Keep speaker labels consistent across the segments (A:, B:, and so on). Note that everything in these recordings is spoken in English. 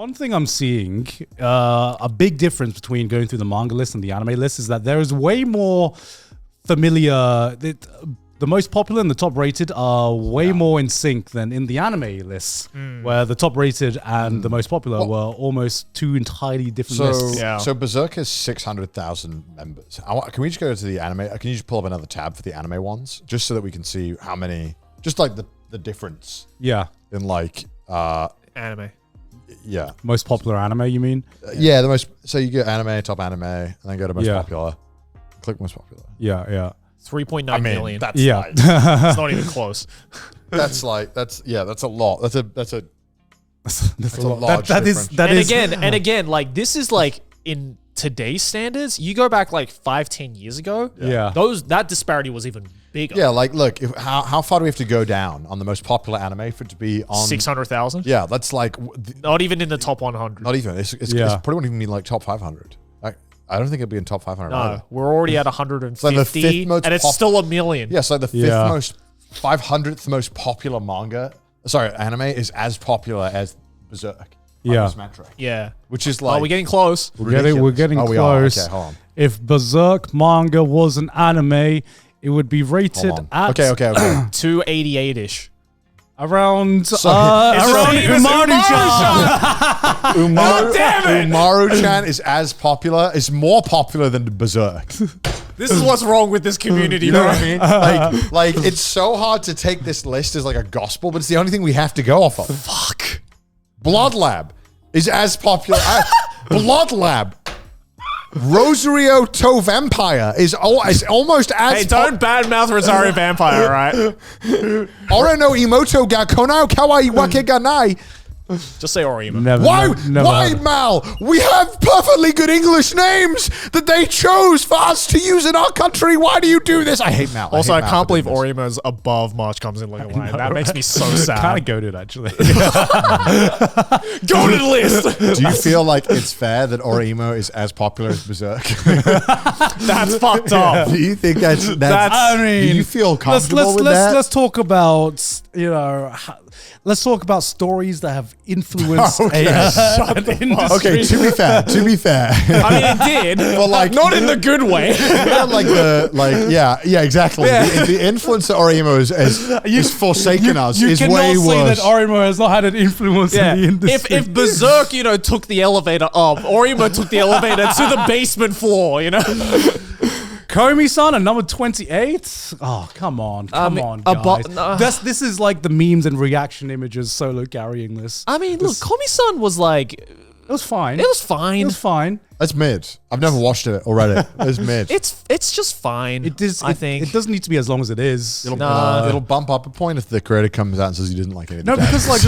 A: One thing I'm seeing, a big difference between going through the manga list and the anime list is that there is way more familiar. The most popular and the top rated are way more in sync than in the anime lists, where the top rated and the most popular were almost two entirely different lists.
B: Yeah. So Berserk has 600,000 members. Can we just go to the anime? Can you just pull up another tab for the anime ones, just so that we can see how many, just like the difference.
A: Yeah.
B: In like
C: anime.
B: Yeah.
A: Most popular anime, you mean?
B: Yeah, the most. So you get anime, top anime, and then go to most popular. Click most popular.
A: Yeah.
C: 3.9 million.
B: That's
A: like,
C: it's not even close.
B: That's a lot. That's a large
C: difference. And again, like this is like in today's standards, you go back like 5-10 years ago. That disparity was even bigger.
B: Yeah, like look, how far do we have to go down on the most popular anime for it to be on
C: 600,000?
B: Yeah, that's like
C: not even in the top 100.
B: Not even. It's probably won't even be like top 500. I don't think it'd be in top 500.
C: No,
B: either.
C: we're already at 150,
B: it's like the fifth most
C: and it's still a million.
B: Yeah, so like the fifth most, 500th most popular anime is as popular as Berserk.
C: Yeah.
B: Which is like...
C: we're getting close.
A: We're getting close.
B: Okay, hold on.
A: If Berserk manga was an anime, it would be rated at...
B: Okay.
C: 288-ish.
A: Around
C: Umaru-chan.
B: Umaru-chan is more popular than Berserk.
C: This is what's wrong with this community.
B: You know what I mean? Like it's so hard to take this list as like a gospel, but it's the only thing we have to go off of.
C: Fuck.
B: Blood Lab is as popular. Blood Lab. Rosario To Vampire is almost as...
C: Hey, don't badmouth Rosario Vampire, right?
B: Ora no Imoto ga konao kawaii wake ga nai.
C: Just say Orima.
B: Why, Mal? We have perfectly good English names that they chose for us to use in our country. Why do you do this? I hate Mal.
C: Also, I can't believe Orima's above March Comes in Like a Lion. That makes me so sad.
A: Kind of goated, actually.
C: Goated list.
B: Do you feel like it's fair that Orima is as popular as Berserk?
C: That's fucked up.
B: Do you think that's
A: I mean,
B: do you feel comfortable with that?
A: Let's talk about, let's talk about stories that have influenced an industry.
B: Okay, to be fair.
C: I mean, it did, but like not in the good way.
B: Exactly. Yeah. The influence that Orima has forsaken us is way worse.
A: You cannot say that Orima has not had an influence in the industry.
C: If Berserk, took the elevator up, Orima took the elevator to the basement floor,
A: Komi-san at number 28? Oh, come on, guys. This is like the memes and reaction images solo carrying this.
C: I mean, look, Komi-san was like...
A: It was fine.
C: It was fine.
B: It's mid. I've never watched it already. It's mid.
C: It's just fine. I think
A: it doesn't need to be as long as it is.
B: It'll bump up a point if the creator comes out and says he didn't like it.
A: No, because like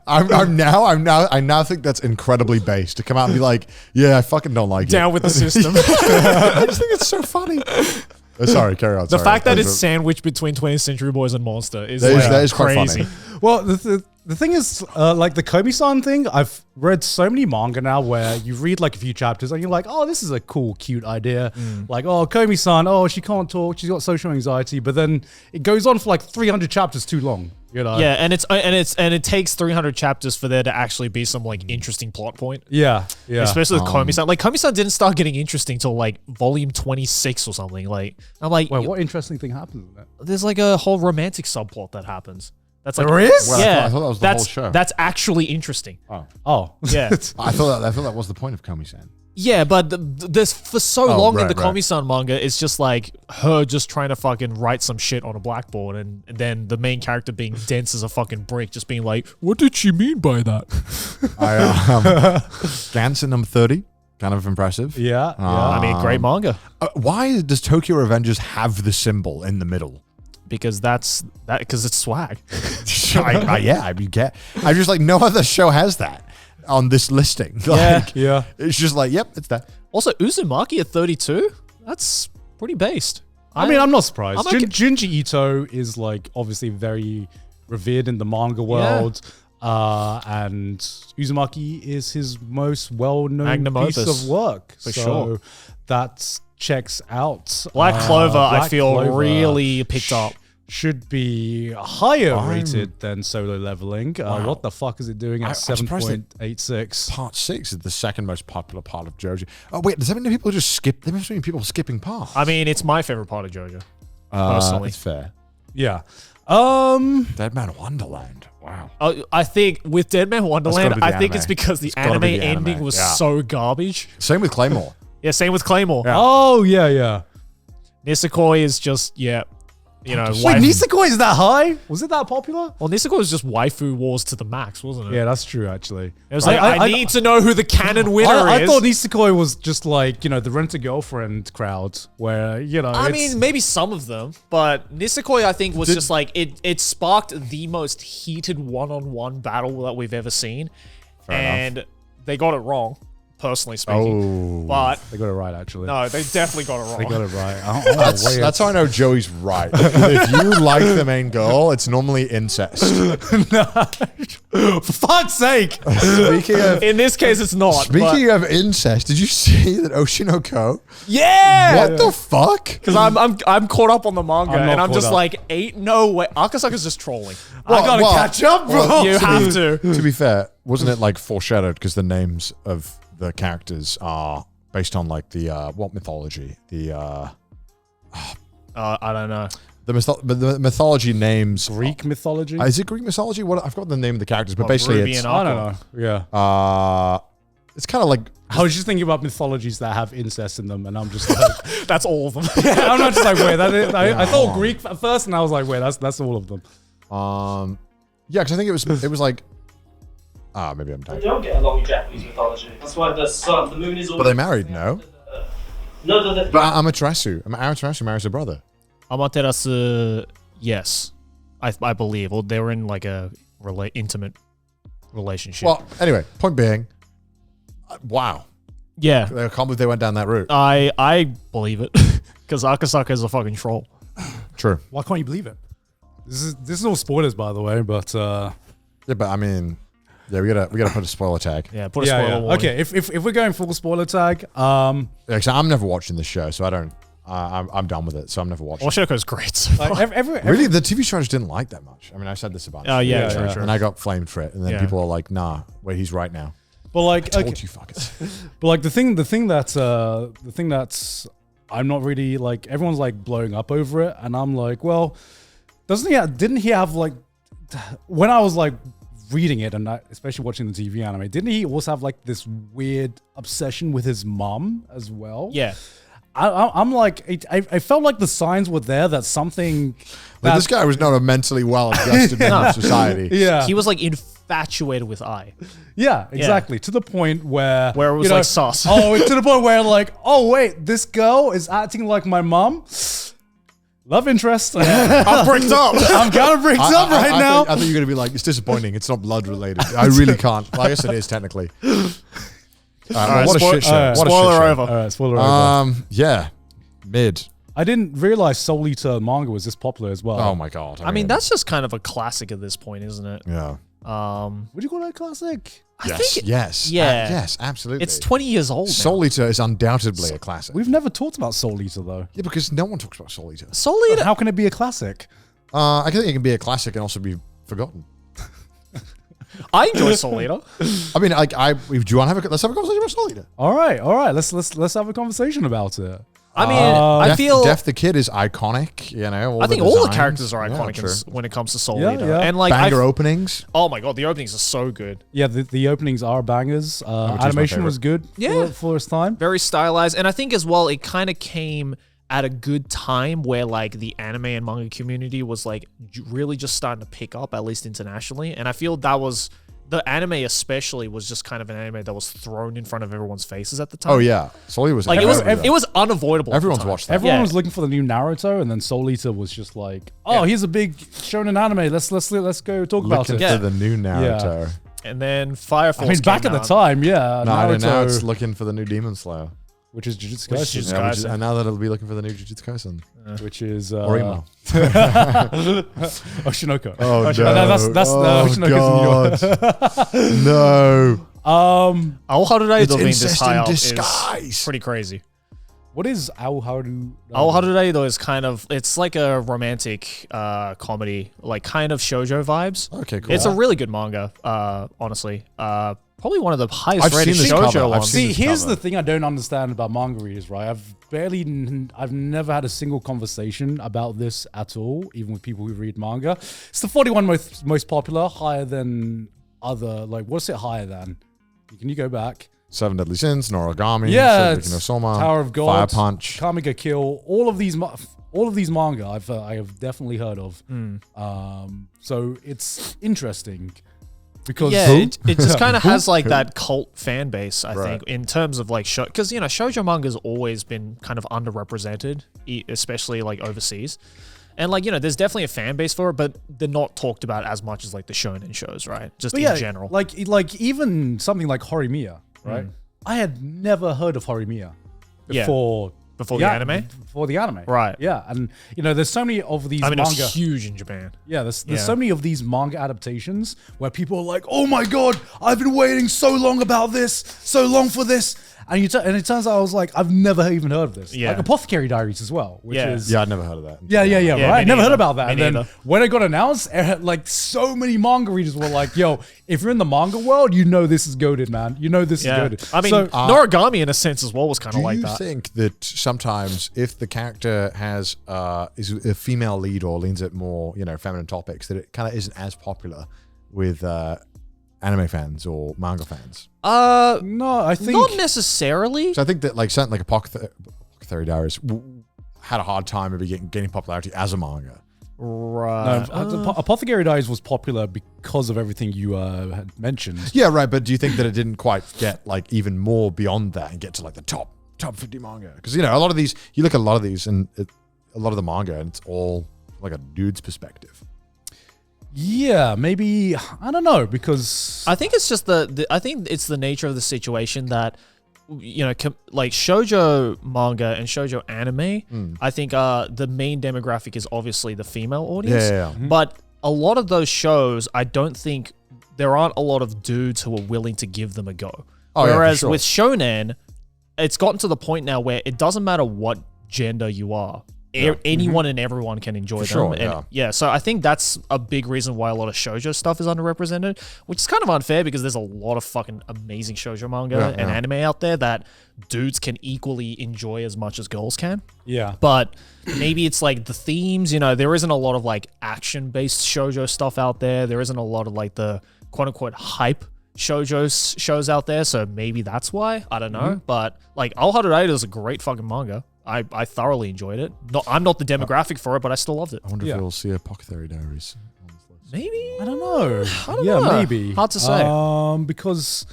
B: I now think that's incredibly base to come out and be like, yeah, I fucking don't like it.
C: Down with the system.
B: I just think it's so funny. Sorry, carry on.
C: The fact that it's sandwiched between 20th Century Boys and Monster is
B: crazy.
C: Quite funny.
A: Well, the thing is, like the Komi-san thing, I've read so many manga now where you read like a few chapters and you're like, oh, this is a cool, cute idea. Like, oh, Komi-san, oh, she can't talk, she's got social anxiety, but then it goes on for like 300 chapters too long.
C: Yeah, and it takes 300 chapters for there to actually be some like interesting plot point.
A: Yeah.
C: Especially with Komi-san. Like Komi-san didn't start getting interesting till like volume 26 or something. Like I'm like,
A: wait, what interesting thing happens with that?
C: There's like a whole romantic subplot that happens. That's like,
A: there is?
B: Well,
C: yeah,
B: I thought that was the whole show.
C: That's actually interesting.
A: Oh,
C: yeah.
B: I thought that was the point of Komi-san.
C: Yeah, but there's for so long in the Komi-san manga, it's just like her just trying to fucking write some shit on a blackboard, and then the main character being dense as a fucking brick, just being like, "What did she mean by that?"
B: Gantz number 30, kind of impressive.
A: Yeah.
C: I mean, great manga.
B: Why does Tokyo Revengers have the symbol in the middle?
C: Because because it's swag.
B: I'm just like, no other show has that on this listing.
A: Yeah.
B: It's just like, yep, it's that.
C: Also, Uzumaki at 32, that's pretty based.
A: I mean, I'm not surprised. Junji Ito is like obviously very revered in the manga world. And Uzumaki is his most well-known piece of work.
C: For sure.
A: That checks out.
C: Black Clover, I feel, really picked up.
A: should be higher rated than Solo Leveling. What the fuck is it doing at 7.86?
B: Part 6 is the second most popular part of JoJo. Oh wait, does that mean people just skip? There must be people skipping parts.
C: I mean, it's my favorite part of JoJo. Personally,
B: it's fair.
A: Yeah.
B: Dead Man Wonderland. Wow.
C: I think with Dead Man Wonderland,
B: be the
C: I think
B: anime.
C: it's because the
B: It's gotta
C: anime
B: be the
C: ending
B: anime,
C: was
B: yeah.
C: so garbage.
B: Same with Claymore.
C: Yeah, same with Claymore.
B: Yeah.
A: Oh, yeah.
C: Nisekoi is just, you know,
A: Wait, Nisekoi is that high? Was it that popular?
C: Well, Nisekoi was just waifu wars to the max, wasn't it?
A: Yeah, that's true, actually.
C: It was like, I need to know who the canon winner
A: I
C: is.
A: thought Nisekoi was just like, the rent-a-girlfriend crowd where,
C: I mean, maybe some of them, but Nisekoi, I think, was just like, it sparked the most heated one-on-one battle that we've ever seen. And they got it wrong, personally speaking. But
A: they got it right, actually.
C: no, they definitely got it wrong.
A: They got it right.
B: That's how I know Joey's right. If you like the main girl, it's normally incest.
A: For fuck's sake!
B: Speaking of
C: In this case, it's not.
B: speaking of incest, did you see that Oshi no Ko?
C: Yeah!
B: What the fuck?
C: Because I'm caught up on the manga,
A: I'm not
C: and I'm
A: caught
C: just
A: up.
C: like, ain't no way. Akasaka's just trolling.
A: I gotta catch up, bro.
C: You have to.
B: To be fair, wasn't it like foreshadowed because the names of the characters are based on like the what mythology?
C: I don't know.
B: The mythology names.
A: Greek mythology?
B: Is it Greek mythology? What I've got the name of the characters, but
C: What,
B: basically
C: Ruby
B: it's
C: and
A: I don't know. Yeah.
B: it's kind of like
A: I was just thinking about mythologies that have incest in them, and I'm just like,
C: That's all of them.
A: I'm not just like, wait, I thought Greek at first, and I was like, wait, that's all of them.
B: yeah, because I think it was like maybe I'm
D: They
B: dying.
D: don't get along in Japanese mythology. That's why the sun, the moon is always...
B: But they married, no?
D: No,
B: But Amaterasu marries her brother.
C: Amaterasu, yes. I believe. Or they were in like a intimate relationship.
B: Well, anyway, point being, wow.
C: yeah.
B: I can't believe they went down that route.
C: I believe it. Because Akasaka is a fucking troll.
B: True.
A: Why can't you believe it? This is all spoilers, by the way, but
B: Yeah, but I mean, yeah, we gotta put a spoiler tag.
C: Yeah, put a spoiler warning.
A: Okay, if we're going full spoiler tag,
B: Actually, I'm never watching this show, so I don't. I'm done with it, so I'm never watching.
C: Oshoko's great. so far.
A: like every
B: Really, the TV show I just didn't like that much. I mean, I said this a bunch.
C: Oh, yeah,
A: Yeah,
C: true.
B: And I got flamed for it, and then
C: Yeah.
B: people are like, "Nah, wait, he's right now."
A: but like
B: Told
A: okay,
B: you fuckers.
A: but like the thing that's I'm not really like everyone's like blowing up over it, and I'm like, well, didn't he have like when I was like reading it and especially watching the TV anime, didn't he also have like this weird obsession with his mom as well?
C: Yeah.
A: I'm like, I felt like the signs were there that something.
B: Like, this guy was not a mentally well adjusted member of society.
A: Yeah,
C: He was like infatuated with Ai.
A: yeah, exactly. To the point where
C: it was like sus.
A: Oh, to the point where like, oh wait, this girl is acting like my mom. Love interest.
B: I'm bricked up.
A: I'm kind of bricked up right now.
B: I think you're gonna be like, it's disappointing. It's not blood related. I really can't. Well, I guess it is technically.
C: Alright,
B: what a shit show.
A: alright,
B: What a
C: spoiler
B: shit show.
C: over.
A: All right, spoiler over.
B: Yeah, mid.
A: I didn't realize Soul Eater manga was this popular as well.
B: Oh my god.
C: I mean, that's just kind of a classic at this point, isn't it?
B: yeah.
A: Would you call that a classic?
C: I
B: Yes.
C: think
B: Yes.
C: yeah.
B: Yes. Absolutely.
C: it's 20 years old now.
B: Soul Eater is undoubtedly a classic.
A: We've never talked about Soul Eater though.
B: Yeah, because no one talks about Soul Eater.
C: Soul Eater.
A: How can it be a classic?
B: I think it can be a classic and also be forgotten.
C: I enjoy Soul Eater.
B: I mean, like, do you want to let's have a conversation about Soul Eater?
A: All right. Let's have a conversation about it.
C: I mean, I feel.
B: Def the Kid is iconic. You know,
C: I think all the characters are
B: Yeah,
C: iconic
B: true.
C: when it comes to Soul
A: Yeah,
C: Eater.
A: yeah.
C: And like,
B: Banger openings.
C: oh my god, the openings are so good.
A: Yeah, the openings are bangers.
B: my
A: Animation was
B: favorite.
A: good
C: Yeah.
A: for its time.
C: Very stylized. And I think as well, it kind of came at a good time where like the anime and manga community was like really just starting to pick up, at least internationally. And I feel that was the anime especially was just kind of an anime that was thrown in front of everyone's faces at the time.
B: Oh yeah, Soul Eater was
C: Like
B: everywhere.
C: it was unavoidable. at the
B: Everyone's
C: time.
B: watched that.
A: Everyone
C: Yeah.
A: was looking for the new Naruto, and then Soul Eater was just like, oh, here's a big shonen anime. Let's go talk about
B: Looking
A: it.
C: Yeah.
B: for the new Naruto.
C: And then Fire Force.
A: I mean, back
C: came
A: at the
C: out.
A: time, yeah,
B: No,
A: Naruto,
B: now it's looking for the new Demon Slayer.
A: which is Jujutsu
C: Which is
A: Kaisen,
C: Jujutsu
B: Yeah,
C: Kaisen.
B: and now that it'll be looking for the new Jujutsu Kaisen.
A: which is
B: Or emo.
A: Oshinoko.
B: Oh, no.
A: That's Oshinoko's
B: God. No.
C: Aoharu
B: It's
C: being this
B: incest
C: high
B: in
C: up
B: disguise.
C: is pretty crazy.
A: What is Ao Haru?
C: Ao Haru though is kind of, it's like a romantic comedy, like kind of shoujo vibes.
B: Okay, cool.
C: It's a really good manga, honestly. Probably one of the highest
B: I've
C: rated
B: seen this cover.
C: shoujo
B: I've
C: ones.
B: seen
A: See, here's
B: cover.
A: the thing I don't understand about manga readers, right? I've never had a single conversation about this at all, even with people who read manga. It's the 41 most popular, higher than other, like, what's it higher than? Can you go back?
B: 7 Deadly Sins, Noragami,
A: Yeah,
B: Shokugeki no Soma,
A: Tower of God,
B: Fire Punch.
A: Kamiga Kill, all of these manga I have definitely heard of. So it's interesting. Because
C: it just kind of has like that cult fan base, I
B: Right.
C: think, in terms of like because shoujo manga's always been kind of underrepresented, especially like overseas, and like there's definitely a fan base for it, but they're not talked about as much as like the shonen shows, right? Just
A: But
C: in general.
A: like even something like Horimiya, right? I had never heard of Horimiya
C: Yeah.
A: before
C: Before the anime?
A: Before the anime,
C: Right.
A: Yeah, and there's so many of these
C: I mean,
A: manga.
C: it's huge in Japan.
A: Yeah, there's
C: Yeah.
A: so many of these manga adaptations where people are like, "Oh my god, I've been waiting so long about this, so long for this," and it turns out I was like, "I've never even heard of this."
C: Yeah.
A: Like Apothecary Diaries as well, which
C: Yeah.
A: is
B: Yeah, I'd never heard of that.
A: yeah,
C: Yeah,
A: right.
C: me
A: Never heard
C: neither.
A: about that.
C: Me
A: And then
C: neither.
A: when it got announced, like so many manga readers were like, "Yo, if you're in the manga world, this is goated, man. This is
C: Yeah.
A: goated."
C: I mean,
A: So-
C: Noragami in a sense as well was kind
B: Do
C: of like
B: you
C: that.
B: think that sometimes if the character has is a female lead or leans at more feminine topics, that it kind of isn't as popular with anime fans or manga fans?
A: no, I think
C: Not necessarily.
B: So I think that like something like Apothecary Diaries had a hard time maybe gaining popularity as a manga.
C: Right.
A: Apothecary Diaries was popular because of everything you had mentioned.
B: Yeah, right. But do you think that it didn't quite get like even more beyond that and get to like the top 50 manga? Because a lot of these, you look at a lot of these and a lot of the manga, and it's all like a dude's perspective.
A: Yeah, maybe I don't know because
C: I think it's just I think it's the nature of the situation that like shoujo manga and shoujo anime. I think the main demographic is obviously the female audience.
B: Yeah.
C: But a lot of those shows, I don't think there aren't a lot of dudes who are willing to give them a go.
B: Oh, yeah, for
C: Whereas
B: sure.
C: with shonen, it's gotten to the point now where it doesn't matter what gender you are. Anyone and everyone can enjoy them.
B: sure,
C: And
B: yeah.
C: so I think that's a big reason why a lot of shoujo stuff is underrepresented, which is kind of unfair because there's a lot of fucking amazing shoujo manga and anime out there that dudes can equally enjoy as much as girls can.
A: yeah.
C: But maybe it's like the themes, there isn't a lot of like action-based shoujo stuff out there. There isn't a lot of like the quote-unquote hype shoujo shows out there, so maybe that's why. I don't know. But like Ao Haru is a great fucking manga. I thoroughly enjoyed it. I'm not the demographic for it, but I still loved it.
B: I wonder
A: Yeah.
B: if we'll see Apothecary Diaries on this list.
C: Maybe.
A: I don't know.
C: don't
A: yeah,
C: know.
A: maybe.
C: Hard to say.
A: Because,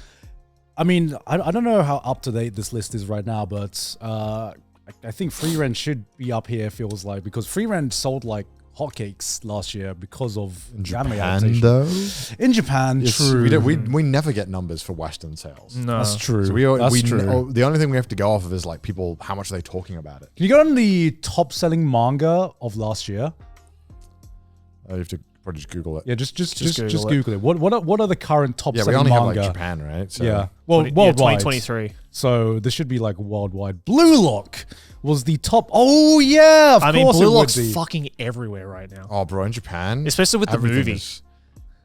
A: I mean, I don't know how up to date this list is right now, but I think Free Rent should be up here, feels like, because Free Rent sold like hotcakes last year because of the anime adaptation.
B: though?
A: In Japan,
B: Yes,
A: true.
B: we never get numbers for Western sales.
C: No.
A: That's true.
B: So
A: That's true.
B: the only thing we have to go off of is like people, how much are they talking about it?
A: Can you go on the top selling manga of last year?
B: You have to probably just Google it.
A: Yeah, just
C: Google
A: Google it. What are the current top
B: Yeah, we
A: selling
B: only have
A: manga?
B: like Japan, right? So
A: Yeah, well,
C: 20
A: worldwide.
C: 2023.
A: So this should be like worldwide. Blue Lock was the top. Oh yeah, of
C: I mean,
A: course
C: Blue
A: it would
C: Lock's
A: be.
C: fucking everywhere right now.
B: Oh, bro, in Japan,
C: Especially with the
B: everything
C: movie.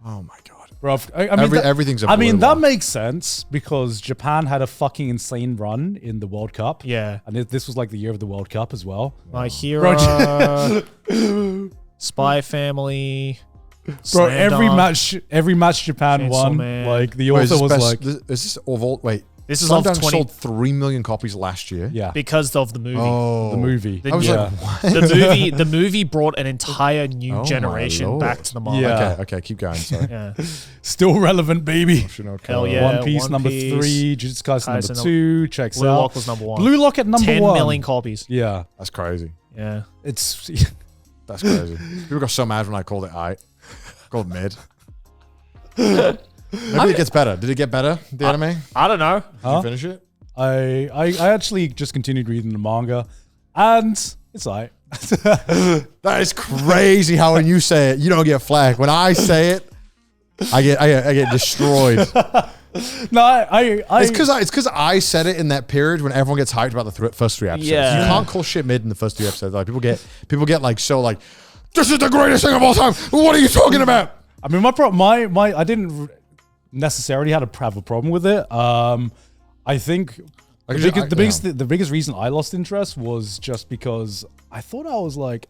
B: oh my god.
A: Bro, I mean,
B: Everything's a
A: I mean,
B: blue
A: that
B: one.
A: makes sense because Japan had a fucking insane run in the World Cup.
C: Yeah.
A: And this was like the year of the World Cup as well.
C: My Hero, Spy Family.
A: Bro,
C: Slam
A: every match Japan
C: Chainsaw
A: won.
C: Man.
A: Like the
B: Wait, is
A: author
B: this
A: was
B: best-
A: like,
B: is this of all? Wait,
C: This is
B: Slam
C: of
B: Dunk
C: 20
B: sold 3 million copies last year.
A: yeah,
C: because of the movie.
B: Oh,
A: the movie.
C: I
B: was
A: yeah.
B: like, what?
C: The movie brought an entire new
B: Oh my
C: generation back
B: Lord.
C: to the market.
A: Yeah.
B: Okay, keep going. Sorry.
C: Yeah.
A: Still relevant, baby.
C: Hell yeah.
A: One Piece
C: One
A: number
C: Piece.
A: 3, Jujutsu Kaisen number
C: Kaisen
A: 2. Checks
C: Blue
A: out.
C: Lock was number 1.
A: Blue Lock at number
C: 10
A: 1.
C: million copies.
A: Yeah,
B: That's crazy.
C: Yeah.
A: it's
B: That's crazy. People got so mad when I called it called it mid. Maybe it gets better. Did it get better, the anime?
C: I don't know.
B: Did you finish it?
A: I actually just continued reading the manga, and it's alright.
B: That is crazy how when you say it, you don't get flack. When I say it, I get destroyed.
A: No, I
B: It's because I said it in that period when everyone gets hyped about the first 3 episodes.
C: Yeah.
B: You can't call shit mid in the first 3 episodes. Like people get like so like, this is the greatest thing of all time. What are you talking about?
A: I mean, I didn't necessarily have a problem with it. I think the biggest reason I lost interest was just because I thought I was like,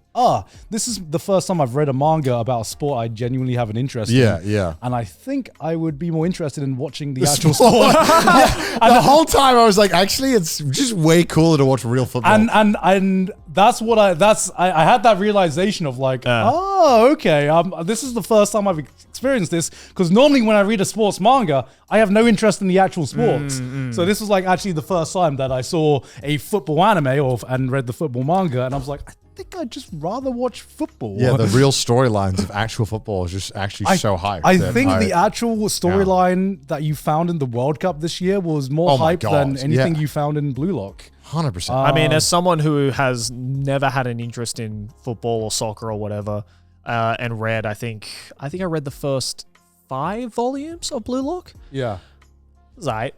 A: this is the first time I've read a manga about a sport I genuinely have an interest in.
B: Yeah.
A: And I think I would be more interested in watching the actual sport.
B: And the whole time I was like, actually, it's just way cooler to watch real football.
A: And that's what I had that realization of like, okay, this is the first time I've experienced this, because normally when I read a sports manga, I have no interest in the actual sports. So this was like actually the first time that I saw a football anime and read the football manga, and I was like, I think I'd just rather watch football.
B: Yeah, the real storylines of actual football is just actually so hyped.
A: I think the actual storyline that you found in the World Cup this year was more hype than anything you found in Blue Lock.
B: 100%.
C: I mean, as someone who has never had an interest in football or soccer or whatever, and read, I think I read the first 5 volumes of Blue Lock.
A: Yeah.
C: Right.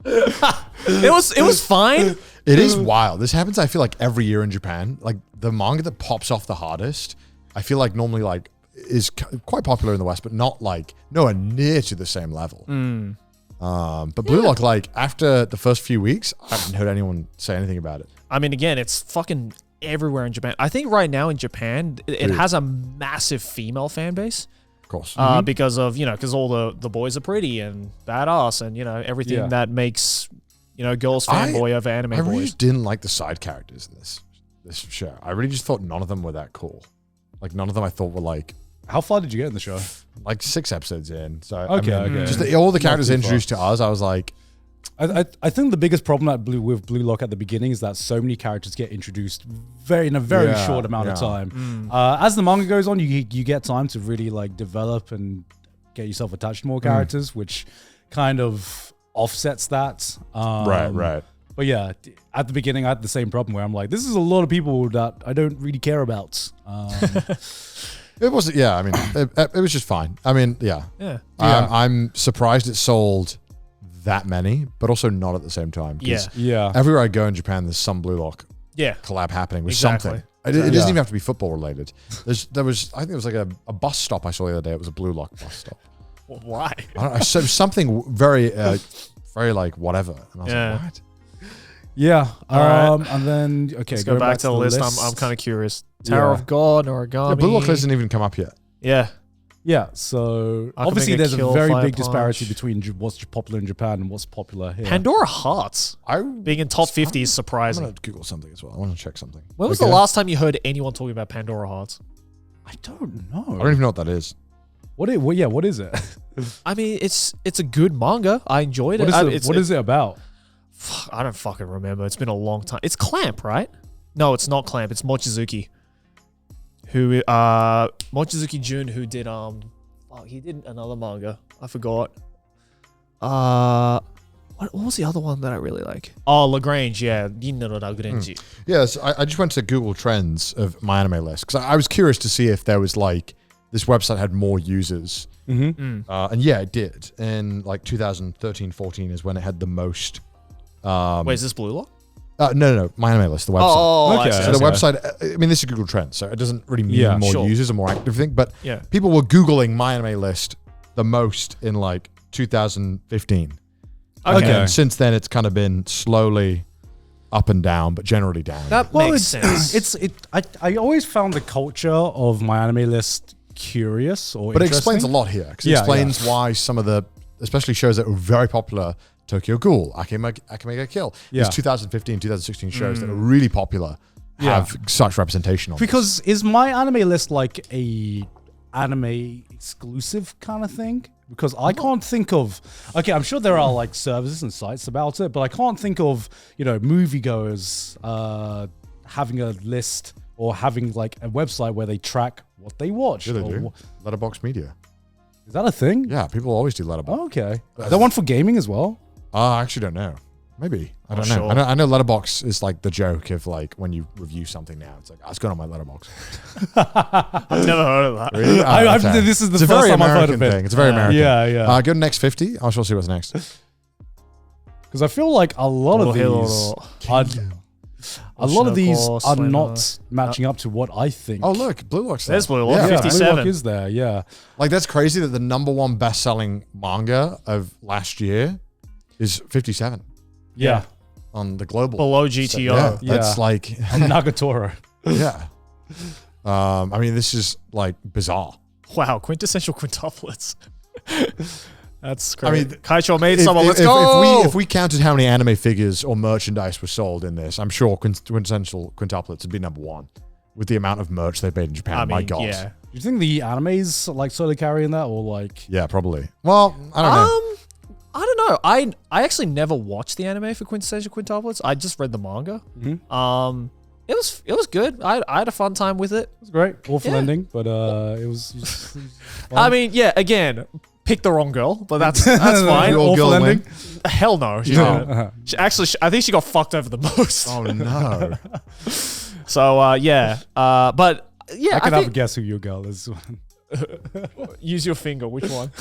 C: It was fine.
B: It is wild. This happens, I feel like, every year in Japan. Like, the manga that pops off the hardest, I feel like normally, like, is quite popular in the West, but not, like, nowhere near to the same level. But Blue Lock, like, after the first few weeks, I haven't heard anyone say anything about it.
C: I mean, again, it's fucking everywhere in Japan. I think right now in Japan, it has a massive female fan base.
B: Of course.
C: Because of, because all the boys are pretty and badass and, everything that makes, girls fanboy over anime
B: I really
C: boys.
B: just didn't like the side characters in this show. I really just thought none of them were that cool. Like, none of them I thought were like...
A: How far did you get in the show?
B: Like 6 episodes in. So,
A: okay.
B: Just all the characters introduced to us, I was like...
A: I think the biggest problem with Blue Lock at the beginning is that so many characters get introduced in a very short amount of time. As the manga goes on, you get time to really like develop and get yourself attached to more characters, which kind of offsets that.
B: Right.
A: But yeah, at the beginning, I had the same problem where I'm like, this is a lot of people that I don't really care about.
B: It wasn't. Yeah, I mean, it was just fine. I mean, yeah. I'm surprised it sold that many, but also not at the same time.
A: Yeah.
B: Everywhere I go in Japan, there's some Blue Lock collab happening with something. It doesn't even have to be football related. I think it was like a bus stop I saw the other day. It was a Blue Lock bus stop.
C: Why?
B: I don't know. So something very, very like whatever. And I was like, what?
A: Yeah.
C: All right.
A: And then, okay.
C: Let's go back to the list. I'm kind of curious. Tower of God, Origami.
B: The Blue Lock hasn't even come up yet.
C: Yeah.
A: Yeah, so obviously there's a very big disparity between what's popular in Japan and what's popular here.
C: Pandora Hearts being in top 50 is surprising.
B: I'm going to Google something as well. I want to check something.
C: When was the last time you heard anyone talking about Pandora Hearts?
A: I don't know.
B: I don't even know what that is.
A: What is it?
C: I mean, it's a good manga. I enjoyed it.
A: What is it about?
C: I don't fucking remember. It's been a long time. It's Clamp, right? No, it's not Clamp. It's Mochizuki. Mochizuki Jun, who did he did another manga. I forgot. What was the other one that I really like? Oh, Lagrange, yeah. Ginna no Lagrange.
B: Yes, I just went to Google Trends of MyAnimeList because I was curious to see if there was like this website had more users. And yeah, it did. In like 2013-14 is when it had the most.
C: Wait, is this Blue Lock?
B: No, MyAnimeList, the website.
C: Oh, okay.
B: So the website, I mean, this is Google Trends, so it doesn't really mean more users or more active thing, but people were Googling MyAnimeList the most in like 2015.
C: Okay.
B: And since then, it's kind of been slowly up and down, but generally down.
C: That makes sense.
A: I always found the culture of MyAnimeList curious or
B: But it
A: interesting.
B: explains a lot here, because it explains why some of the, especially shows that were very popular, Tokyo Ghoul, Akame Kill. These 2015, 2016 shows that are really popular have such representation on
A: because is MyAnimeList like a anime exclusive kind of thing? Because I can't think of... Okay, I'm sure there are like services and sites about it, but I can't think of, moviegoers having a list or having like a website where they track what they watch.
B: Yeah, they do. Letterboxd Media.
A: Is that a thing?
B: Yeah, people always do Letterboxd.
A: Oh, okay. Is that one for gaming as well?
B: I actually don't know. Maybe. I
C: Not
B: don't know.
C: sure.
B: I know Letterboxd is like the joke of like when you review something now, it's like, oh, it's going on my Letterboxd.
C: I've never heard of that.
B: Really?
A: This is the
B: It's a
A: first
B: very
A: time I've heard
B: American
A: of it.
B: thing. It's very American.
A: Yeah.
B: Go to next 50. I shall see what's next.
A: Because I feel like a lot of these are not matching up to what I think.
B: Oh, look. Blue Lock's there.
C: There's Blue Lock,
B: Yeah.
C: 57.
A: Blue Lock is there, yeah.
B: Like, that's crazy that the #1 best-selling manga of last year is 57
A: Yeah.
B: on the global.
C: Below GTO.
B: Yeah,
A: Yeah.
B: that's like,
A: Nagatoro.
B: yeah. I mean, this is like bizarre.
C: Wow, quintessential quintuplets. That's great.
B: I mean,
C: Kaicho made
B: If-
C: someone. Let's
B: if,
C: go.
B: If we counted how many anime figures or merchandise were sold in this, I'm sure quintessential quintuplets would be #1 with the amount of merch they've made in Japan.
C: I mean,
B: My God.
C: yeah.
A: Do you think the animes like sort of carrying that or like?
B: Yeah, probably. Well, I don't know.
C: I don't know. I actually never watched the anime for quintessential quintuplets. I just read the manga.
A: Mhm.
C: It was good. I had a fun time with it.
A: It was great. Awful
C: Yeah.
A: ending, but it was fun.
C: I mean, yeah. Again, picked the wrong girl, but that's fine.
B: Your
A: Awful
B: girl
A: ending.
C: Hell no. She
B: No.
C: didn't. Actually, I think she got fucked over the most.
B: Oh, no.
C: So yeah. But yeah,
A: I can
C: I
A: have a
C: think,
A: guess who your girl is.
C: use your finger. Which one?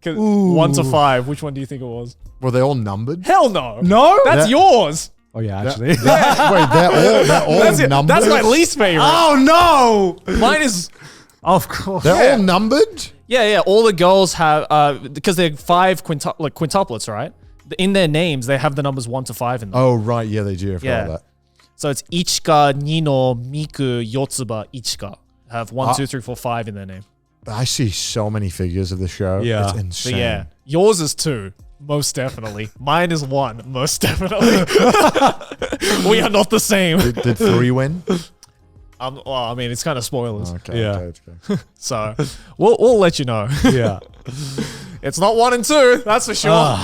A: Ooh.
C: 1 to 5. Which one do you think it was?
B: Were they all numbered?
C: Hell no.
A: No,
C: That's yours.
A: Oh yeah, actually.
B: Wait, they're all
C: That's it.
B: numbered?
C: That's my least favorite.
A: oh no!
C: Mine is.
A: Of course.
B: They're all numbered?
C: Yeah. All the girls have because they're 5 quintuplets, right? In their names, they have the numbers 1 to 5 in them.
B: Oh, right. Yeah, they do. I forgot
C: Yeah.
B: about that.
C: So it's Ichika, Nino, Miku, Yotsuba, Ichika. Have 1, 2, 3, 4, 5 in their name.
B: I see so many figures of the show.
A: Yeah.
B: It's
C: So
B: insane.
C: yeah, yours is 2, most definitely. Mine is 1, most definitely. We are not the same.
B: Did 3 win?
C: Well, I mean, it's kind of spoilers.
B: Okay.
A: Yeah.
B: Okay.
C: So we'll let you know.
A: Yeah.
C: It's not 1 and 2, that's for sure.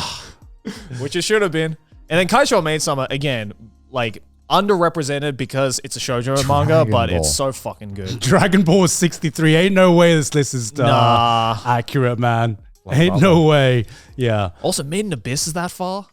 C: Which it should have been. And then Kaicho made some, again, like underrepresented because it's a shoujo manga,
B: Dragon
C: but
B: Ball.
C: it's so fucking good.
A: Dragon Ball 63. Ain't no way this list is
C: Nah.
A: accurate, man.
B: Like
A: Ain't
B: Bravo.
A: no way. Yeah.
C: Also, Made in Abyss is that far?